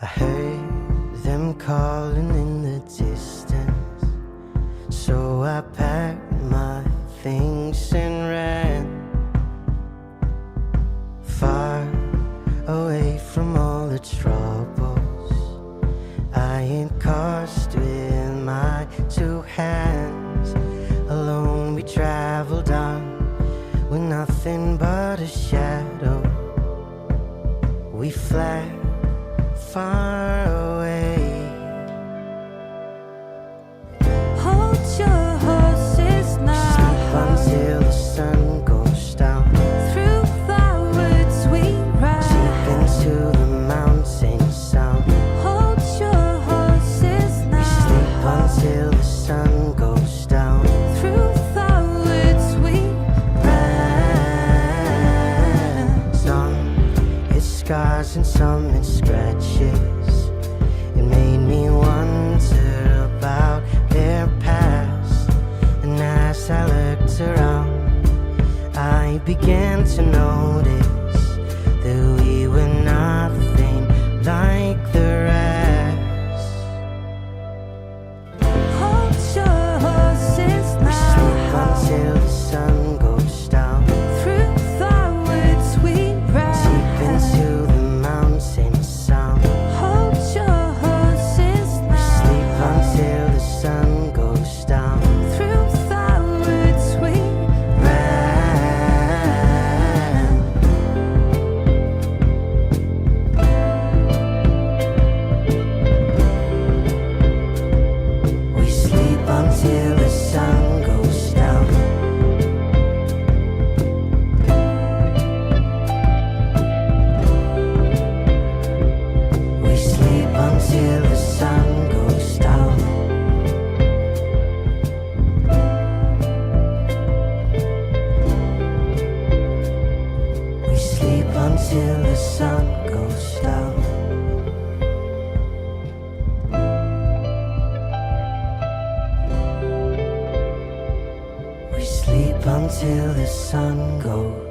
I heard them calling in the distance, so I packed my things and ran far away from all the troubles I had caused with my two hands. Alone we traveled on with nothing but a shadow. We fled far away. Hold your horses now. Sleep until the sun goes down. Through the woods we ride. Deep into the mountain sound. Hold your horses now. We sleep until the sun goes down. Through the woods we ride. Some it's scars and some it's scratches. It made me wonder about their past. And as I looked around, I began to notice that we were nothing like the rest. hold your horses We sleep now. until the sun goes down. Through the woods we ride. Deep into the mountain sound. Hold your horses We now. sleep until the sun goes down. Through the woods we Ran. We sleep until the sun goes down. We sleep until the sun goes down. We sleep until the sun goes down. We sleep until the sun goes